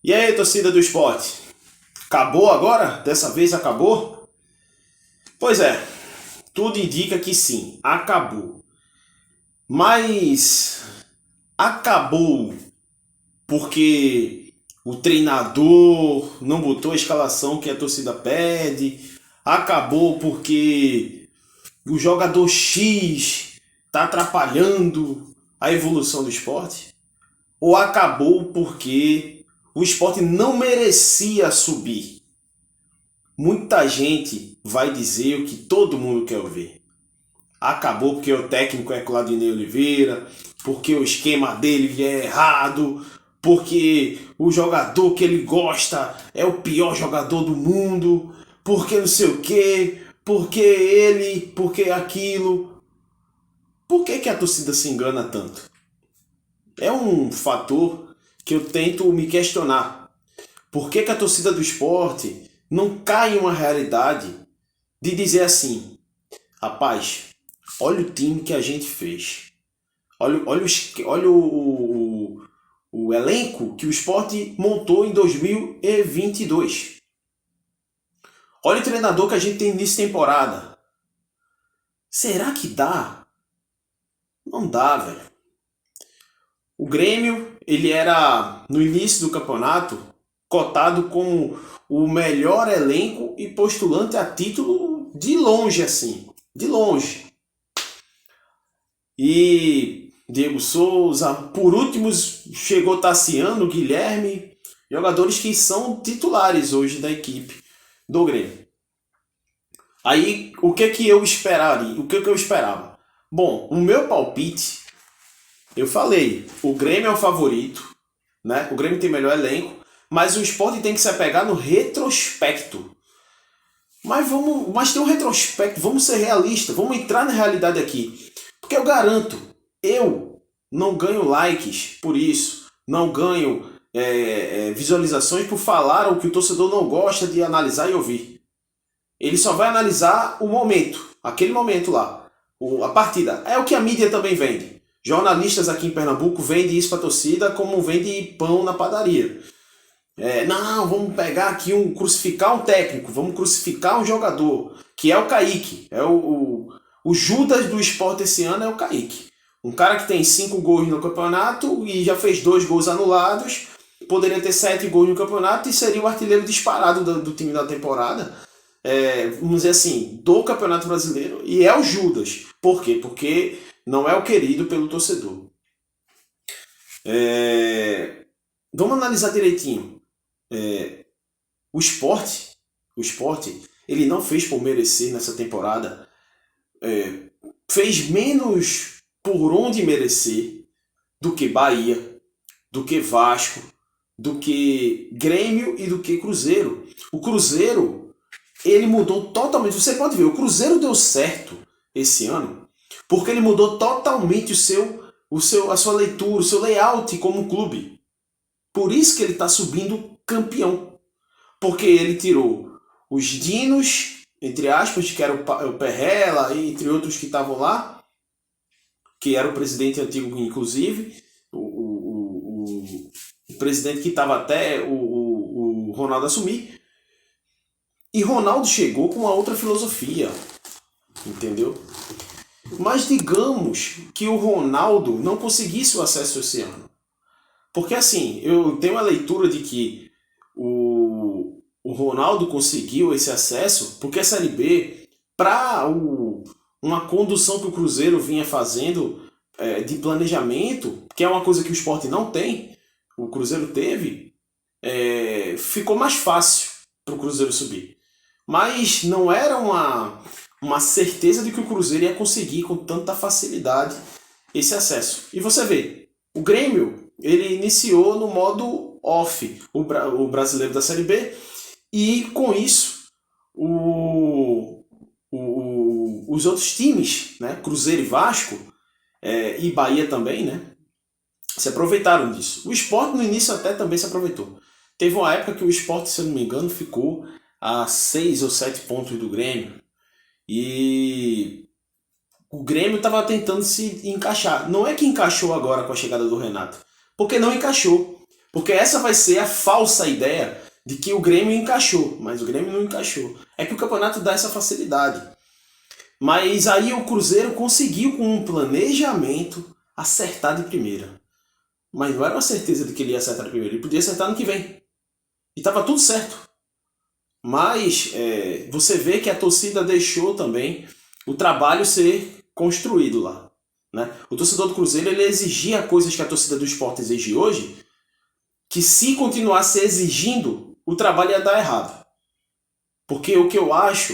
E aí, torcida do esporte? Acabou agora? Dessa vez acabou? Pois é, tudo indica que sim, acabou. Mas acabou porque o treinador não botou a escalação que a torcida pede. Acabou porque o jogador X está atrapalhando a evolução do esporte. Ou acabou porque o esporte não merecia subir. Muita gente vai dizer o que todo mundo quer ouvir. Acabou porque o técnico é Claudinei Oliveira, porque o esquema dele é errado, porque o jogador que ele gosta é o pior jogador do mundo, porque não sei o que, porque ele, porque aquilo. Por que a torcida se engana tanto? É um fator que eu tento me questionar. Por que a torcida do esporte não cai em uma realidade de dizer assim: rapaz, olha o time que a gente fez. Olha o elenco que o esporte montou em 2022. Olha o treinador que a gente tem nessa temporada. Será que dá? Não dá, velho. O Grêmio, ele era, no início do campeonato, cotado como o melhor elenco e postulante a título de longe, assim. De longe. E Diego Souza, por último chegou Tassiano, Guilherme, jogadores que são titulares hoje da equipe do Grêmio. Aí, o que eu esperaria? O que eu esperava? Bom, o meu palpite, eu falei, o Grêmio é o favorito, né? O Grêmio tem melhor elenco, mas o Sport tem que se apegar no retrospecto. Mas tem um retrospecto, vamos ser realistas, vamos entrar na realidade aqui. Porque eu garanto, eu não ganho likes por isso, não ganho visualizações por falar o que o torcedor não gosta de analisar e ouvir. Ele só vai analisar o momento, aquele momento lá, a partida. É o que a mídia também vende. Jornalistas aqui em Pernambuco vendem isso para a torcida como vende pão na padaria. Não, vamos pegar aqui crucificar um técnico, vamos crucificar um jogador, que é o Kaique. O Judas do esporte esse ano é o Kaique. Um cara que tem 5 gols no campeonato e já fez 2 gols anulados, poderia ter 7 gols no campeonato e seria o artilheiro disparado do time da temporada. Vamos dizer assim, do Campeonato Brasileiro, e é o Judas. Por quê? Porque não é o querido pelo torcedor. Vamos analisar direitinho. O esporte, ele não fez por merecer nessa temporada. Fez menos por onde merecer do que Bahia, do que Vasco, do que Grêmio e do que Cruzeiro. O Cruzeiro, ele mudou totalmente. Você pode ver, o Cruzeiro deu certo esse ano porque ele mudou totalmente a sua leitura, o seu layout como clube. Por isso que ele está subindo campeão. Porque ele tirou os dinos, entre aspas, que era o Perrella, entre outros que estavam lá, que era o presidente antigo, inclusive, o presidente que estava até o Ronaldo assumir. E Ronaldo chegou com uma outra filosofia, entendeu? Mas digamos que o Ronaldo não conseguisse o acesso esse ano. Porque assim, eu tenho a leitura de que o Ronaldo conseguiu esse acesso porque a Série B, para uma condução que o Cruzeiro vinha fazendo de planejamento, que é uma coisa que o Sport não tem, o Cruzeiro teve, ficou mais fácil para o Cruzeiro subir. Mas não era uma certeza de que o Cruzeiro ia conseguir com tanta facilidade esse acesso. E você vê, o Grêmio, ele iniciou no modo off, o brasileiro da Série B, e com isso os outros times, né, Cruzeiro e Vasco, e Bahia também, né, se aproveitaram disso. O Sport no início até também se aproveitou. Teve uma época que o Sport, se eu não me engano, ficou a 6 ou 7 pontos do Grêmio. E o Grêmio estava tentando se encaixar. Não é que encaixou agora com a chegada do Renato, porque não encaixou. Porque essa vai ser a falsa ideia de que o Grêmio encaixou, mas o Grêmio não encaixou. É que o campeonato dá essa facilidade. Mas aí o Cruzeiro conseguiu, com um planejamento, acertar de primeira. Mas não era uma certeza de que ele ia acertar de primeira, ele podia acertar no que vem. E estava tudo certo. Mas você vê que a torcida deixou também o trabalho ser construído lá. Né? O torcedor do Cruzeiro ele exigia coisas que a torcida do Sport exige hoje, que se continuasse exigindo, o trabalho ia dar errado. Porque o que eu acho,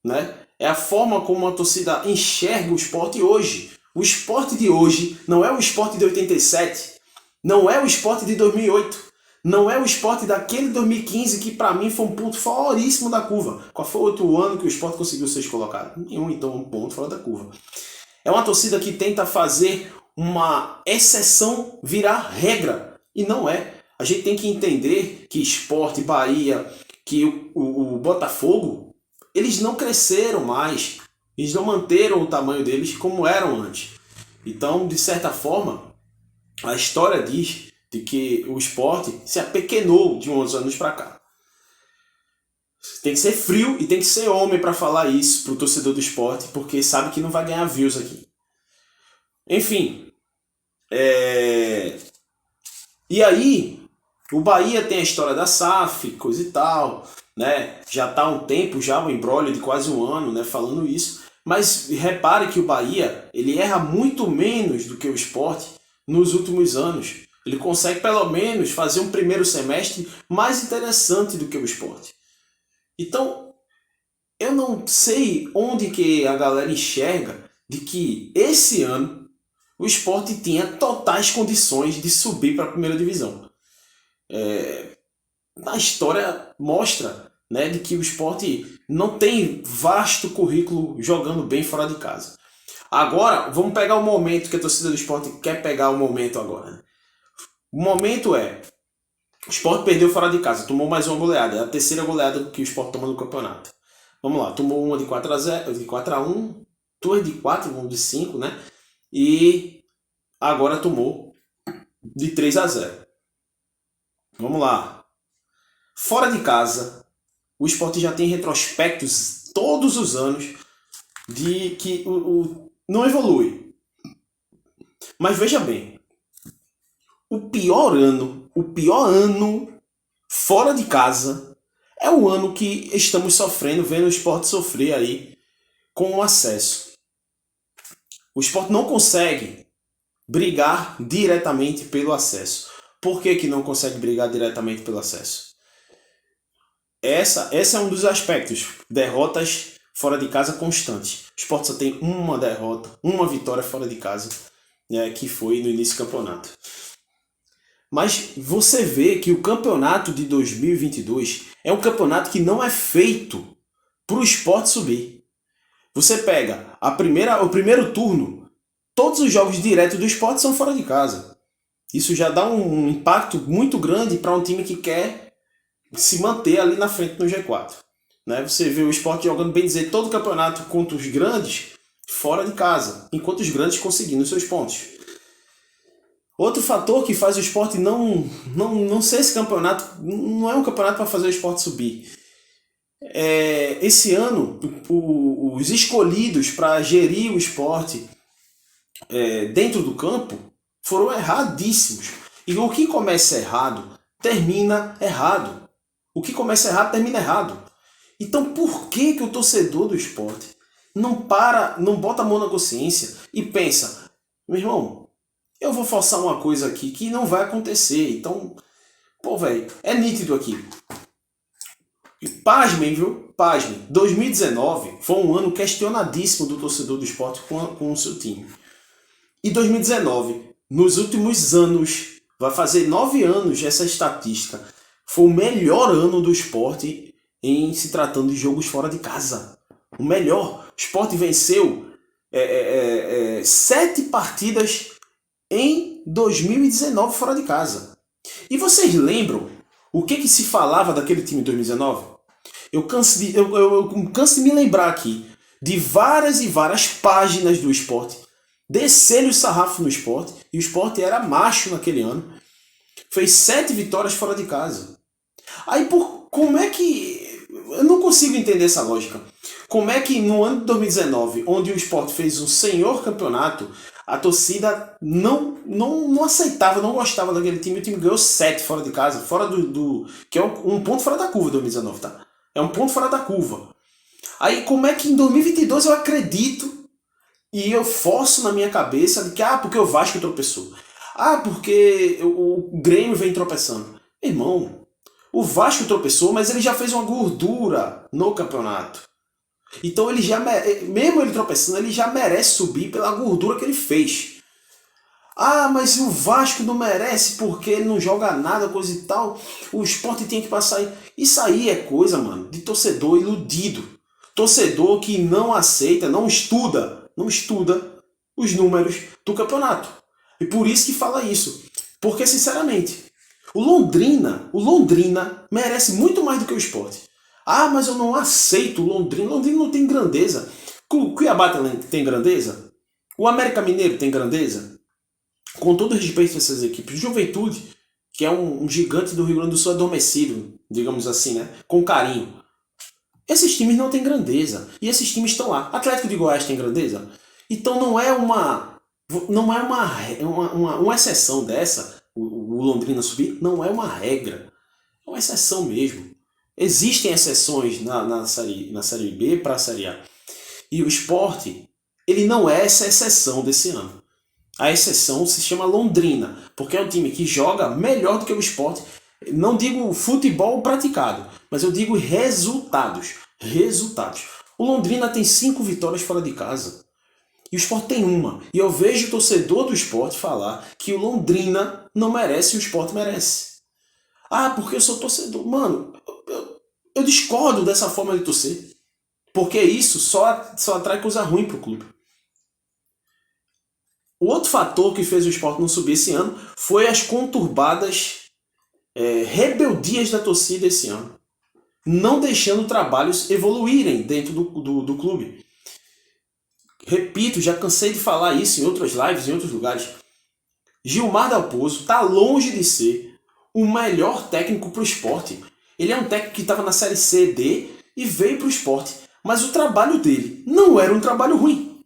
né, é a forma como a torcida enxerga o esporte hoje. O esporte de hoje não é o esporte de 87, não é o esporte de 2008, não é o esporte daquele 2015 que para mim foi um ponto favoríssimo da curva. Qual foi o outro ano que o esporte conseguiu ser colocado? Nenhum, então um ponto fora da curva. É uma torcida que tenta fazer uma exceção virar regra, e não é. A gente tem que entender que Sport, Bahia, que o Botafogo, eles não cresceram mais, eles não manteram o tamanho deles como eram antes. Então, de certa forma, a história diz de que o Sport se apequenou de uns anos para cá. Tem que ser frio e tem que ser homem para falar isso pro torcedor do Sport, porque sabe que não vai ganhar views aqui. Enfim, e aí o Bahia tem a história da SAF, coisa e tal, né? Já tá há um tempo, já um embrólio de quase um ano, né, falando isso. Mas repare que o Bahia, ele erra muito menos do que o Sport nos últimos anos. Ele consegue pelo menos fazer um primeiro semestre mais interessante do que o Sport. Então, eu não sei onde que a galera enxerga de que esse ano o Sport tinha totais condições de subir para a primeira divisão. A história mostra, né, de que o Sport não tem vasto currículo jogando bem fora de casa. Agora, vamos pegar o momento que a torcida do Sport quer pegar o momento agora. Né? O momento é, o Sport perdeu fora de casa, tomou mais uma goleada, é a terceira goleada que o Sport toma no campeonato. Vamos lá, tomou uma de 4-0, de 4-1, duas de 4, uma de 5, né? E agora tomou de 3-0. Vamos lá. Fora de casa, o Sport já tem retrospectos todos os anos de que não evolui. Mas veja bem, o pior ano fora de casa é o ano que estamos sofrendo, vendo o Sport sofrer aí com o acesso. O Sport não consegue brigar diretamente pelo acesso. Por que não consegue brigar diretamente pelo acesso? Esse é um dos aspectos. Derrotas fora de casa constantes. O Sport só tem uma derrota, uma vitória fora de casa, né, que foi no início do campeonato. Mas você vê que o campeonato de 2022 é um campeonato que não é feito para o Sport subir. Você pega o primeiro turno, todos os jogos diretos do Sport são fora de casa. Isso já dá um impacto muito grande para um time que quer se manter ali na frente no G4. Né? Você vê o Sport jogando, bem dizer, todo o campeonato contra os grandes fora de casa, enquanto os grandes conseguindo seus pontos. Outro fator que faz o Sport não ser esse campeonato, não é um campeonato para fazer o Sport subir. Esse ano, os escolhidos para gerir o Sport dentro do campo foram erradíssimos. E o que começa errado, termina errado. O que começa errado, termina errado. Então por que o torcedor do Sport não bota a mão na consciência e pensa, meu irmão, eu vou forçar uma coisa aqui que não vai acontecer. Então, pô, velho, é nítido aqui. Pasmem, viu? Pasmem. 2019 foi um ano questionadíssimo do torcedor do Sport com o seu time. E 2019, nos últimos anos, vai fazer 9 anos essa estatística, foi o melhor ano do Sport em se tratando de jogos fora de casa. O melhor. O Sport venceu 7 partidas em 2019 fora de casa. E vocês lembram o que se falava daquele time em 2019? Eu canso de me lembrar aqui de várias e várias páginas do Sport descendo o sarrafo no Sport, e o Sport era macho naquele ano, Fez 7 vitórias fora de casa. Aí, como é que... Eu não consigo entender essa lógica. Como é que no ano de 2019, onde o Sport fez um senhor campeonato, a torcida não aceitava, não gostava daquele time, o time ganhou 7 fora de casa, fora que é um ponto fora da curva 2019, tá? É um ponto fora da curva. Aí como é que em 2022 eu acredito e eu forço na minha cabeça de que, porque o Vasco tropeçou. Porque o Grêmio vem tropeçando. Irmão, o Vasco tropeçou, mas ele já fez uma gordura no campeonato. Então ele já, mesmo ele tropeçando, ele já merece subir pela gordura que ele fez. Mas o Vasco não merece porque ele não joga nada, coisa e tal. O Sport tinha que passar aí. Isso aí é coisa, mano, de torcedor iludido. Torcedor que não aceita, não estuda os números do campeonato. E por isso que fala isso. Porque, sinceramente, o Londrina merece muito mais do que o Sport. Mas eu não aceito o Londrina. O Londrina não tem grandeza. O Cuiabá tem grandeza? O América Mineiro tem grandeza? Com todo respeito a essas equipes, Juventude, que é um gigante do Rio Grande do Sul adormecido, digamos assim, né? Com carinho. Esses times não têm grandeza. E esses times estão lá. Atlético de Goiás tem grandeza? Então não é uma exceção dessa, o Londrina subir, não é uma regra. É uma exceção mesmo. Existem exceções na série B para a Série A. E o Sport, ele não é essa exceção desse ano. A exceção se chama Londrina, porque é um time que joga melhor do que o Sport. Não digo futebol praticado, mas eu digo resultados. O Londrina tem 5 vitórias fora de casa. E o Sport tem uma. E eu vejo o torcedor do Sport falar que o Londrina não merece e o Sport merece. Porque eu sou torcedor. Mano, eu discordo dessa forma de torcer. Porque isso só atrai coisa ruim pro clube. O outro fator que fez o Sport não subir esse ano foi as conturbadas rebeldias da torcida esse ano. Não deixando trabalhos evoluírem dentro do clube. Repito, já cansei de falar isso em outras lives, em outros lugares. Gilmar Dalpozo está longe de ser o melhor técnico para o Sport. Ele é um técnico que estava na Série C, D e veio para o Sport. Mas o trabalho dele não era um trabalho ruim.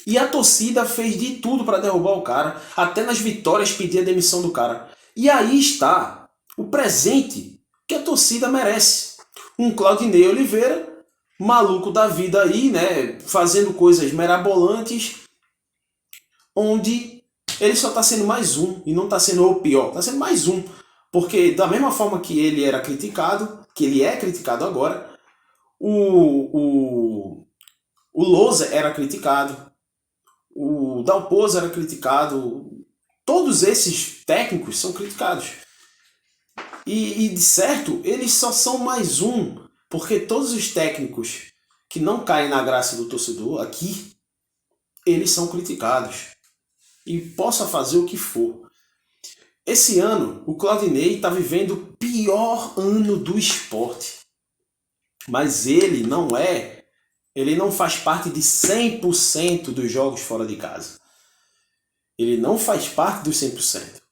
E a torcida fez de tudo para derrubar o cara, até nas vitórias pedir a demissão do cara. E aí está o presente que a torcida merece. Um Claudinei Oliveira, maluco da vida aí, né, fazendo coisas mirabolantes, onde ele só está sendo mais um, e não está sendo o pior, está sendo mais um. Porque da mesma forma que ele era criticado, que ele é criticado agora, o Lousa era criticado, o Dalpozo era criticado, todos esses técnicos são criticados. E de certo, eles só são mais um, porque todos os técnicos que não caem na graça do torcedor aqui, eles são criticados. E possa fazer o que for. Esse ano, o Claudinei está vivendo o pior ano do Sport. Mas ele não faz parte de 100% dos jogos fora de casa. Ele não faz parte dos 100%.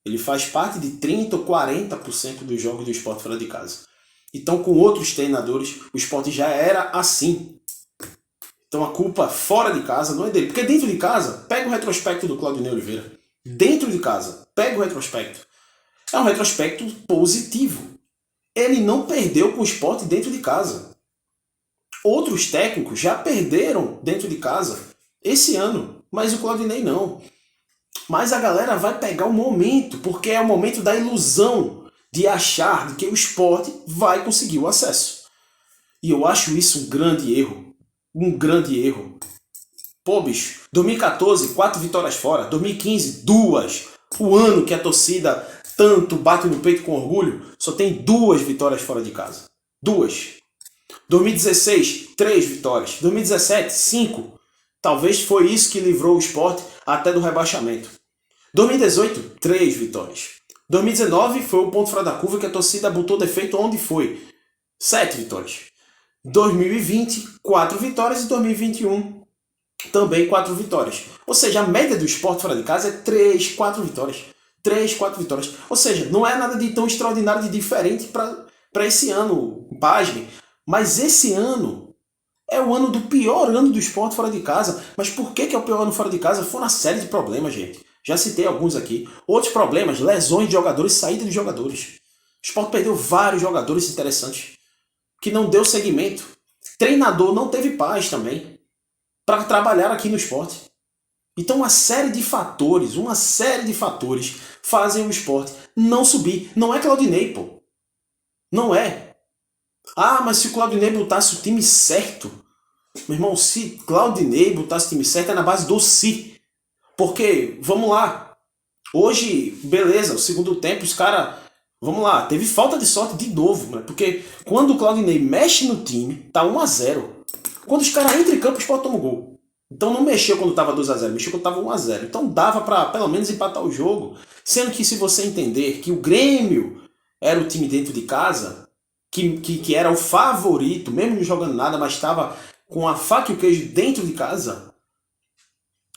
Ele faz parte de 30% ou 40% dos jogos do Sport fora de casa. Então, com outros treinadores, o Sport já era assim. Então, a culpa fora de casa não é dele. Porque dentro de casa, pega o retrospecto do Claudinei Oliveira. Dentro de casa, pega o retrospecto. É um retrospecto positivo. Ele não perdeu com o Sport dentro de casa. Outros técnicos já perderam dentro de casa esse ano, mas o Claudinei não. Mas a galera vai pegar o momento, porque é o momento da ilusão de achar de que o Sport vai conseguir o acesso. E eu acho isso um grande erro. Um grande erro. Pô, bicho, 2014, 4 vitórias fora. 2015, 2. O ano que a torcida tanto bate no peito com orgulho, só tem 2 vitórias fora de casa. 2. 2016, 3 vitórias. 2017, 5. Talvez foi isso que livrou o Sport até do rebaixamento. 2018, 3 vitórias. 2019 foi o ponto fora da curva que a torcida botou defeito onde foi. 7 vitórias. 2020, 4 vitórias e 2021 também 4 vitórias. Ou seja, a média do Sport fora de casa é 3, 4 vitórias. 3, 4 vitórias. Ou seja, não é nada de tão extraordinário de diferente para esse ano, pasme. Mas esse ano é o ano do pior ano do Sport fora de casa. Mas por que é o pior ano fora de casa? Foi uma série de problemas, gente. Já citei alguns aqui. Outros problemas, lesões de jogadores, saída de jogadores. O Sport perdeu vários jogadores interessantes que não deu seguimento. Treinador não teve paz também para trabalhar aqui no Sport. Então uma série de fatores fazem o Sport não subir. Não é Claudinei, pô. Não é. Ah, mas se o Claudinei botasse o time certo, meu irmão, se Claudinei botasse o time certo é na base do si. Porque, vamos lá, hoje, beleza, o segundo tempo, os caras, vamos lá, teve falta de sorte de novo, né? Porque quando o Claudinei mexe no time, tá 1-0. Quando os caras entram em campo, o Sport toma o gol. Então não mexeu quando estava 2-0, mexeu quando estava 1-0. Então dava para pelo menos empatar o jogo. Sendo que se você entender que o Grêmio era o time dentro de casa, que era o favorito, mesmo não jogando nada, mas estava com a faca e o queijo dentro de casa,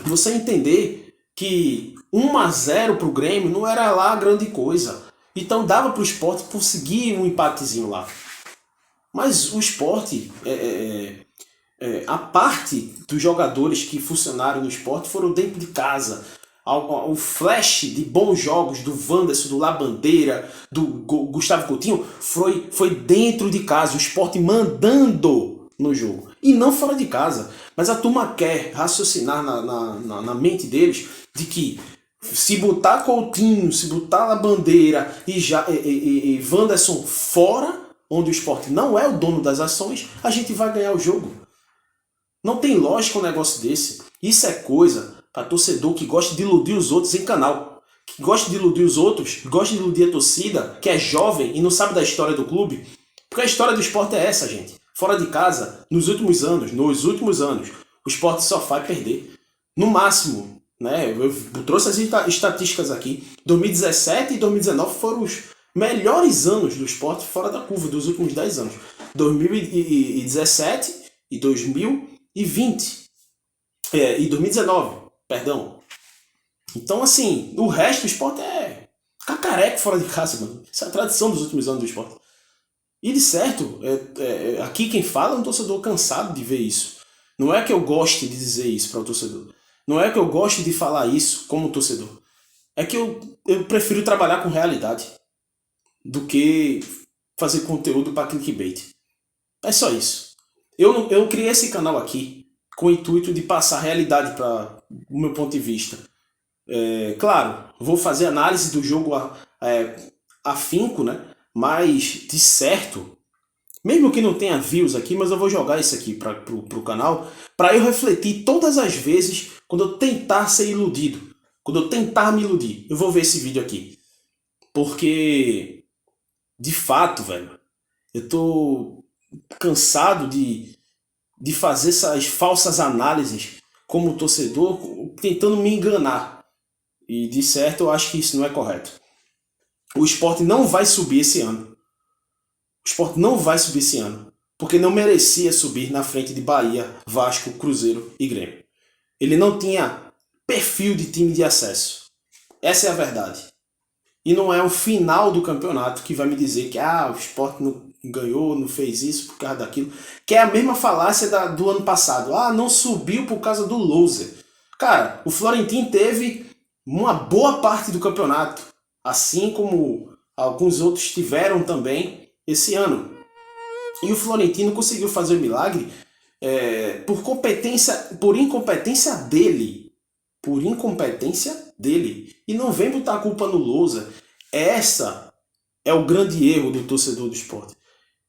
você entender que 1-0 para o Grêmio não era lá grande coisa. Então dava para o Sport conseguir um empatezinho lá. Mas o Sport... a parte dos jogadores que funcionaram no Sport foram dentro de casa. O flash de bons jogos do Wanderson, do Labandeira, do Gustavo Coutinho foi dentro de casa. O Sport mandando no jogo. E não fora de casa. Mas a turma quer raciocinar na mente deles de que se botar Coutinho, se botar Labandeira e Wanderson fora, onde o Sport não é o dono das ações, a gente vai ganhar o jogo. Não tem lógica um negócio desse. Isso é coisa para torcedor que gosta de iludir os outros em canal. Que gosta de iludir os outros, gosta de iludir a torcida, que é jovem e não sabe da história do clube. Porque a história do Sport é essa, gente. Fora de casa, nos últimos anos, o Sport só vai perder. No máximo, né? Eu trouxe as estatísticas aqui. 2017 e 2019 foram os melhores anos do Sport fora da curva dos últimos 10 anos. 2017 e 2020. E 2019, perdão. Então, assim, o resto do Sport é cacareco fora de casa, mano. Isso é a tradição dos últimos anos do Sport. E de certo, aqui quem fala é um torcedor cansado de ver isso. Não é que eu goste de dizer isso para o torcedor. Não é que eu goste de falar isso como torcedor. É que eu prefiro trabalhar com realidade do que fazer conteúdo para clickbait. É só isso. Eu criei esse canal aqui com o intuito de passar a realidade para o meu ponto de vista. Claro, vou fazer análise do jogo afinco, né? Mas, de certo, mesmo que não tenha views aqui, mas eu vou jogar isso aqui para o canal, para eu refletir todas as vezes quando eu tentar ser iludido, quando eu tentar me iludir. Eu vou ver esse vídeo aqui. Porque, de fato, velho, eu tô cansado de fazer essas falsas análises como torcedor, tentando me enganar. E, de certo, eu acho que isso não é correto. O Sport não vai subir esse ano. O Sport não vai subir esse ano. Porque não merecia subir na frente de Bahia, Vasco, Cruzeiro e Grêmio. Ele não tinha perfil de time de acesso. Essa é a verdade. E não é o final do campeonato que vai me dizer que o Sport não ganhou, não fez isso por causa daquilo. Que é a mesma falácia do ano passado. Não subiu por causa do loser. Cara, o Florentino teve uma boa parte do campeonato. Assim como alguns outros tiveram também esse ano. E o Florentino conseguiu fazer o milagre por incompetência dele. Por incompetência dele. E não vem botar a culpa no loser. Essa é o grande erro do torcedor do Sport.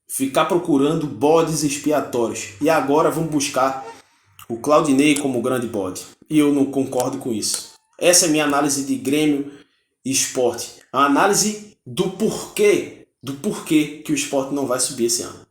Ficar procurando bodes expiatórios. E agora vamos buscar o Claudinei como grande bode. E eu não concordo com isso. Essa é a minha análise de Grêmio e Sport. A análise do porquê que o Sport não vai subir esse ano.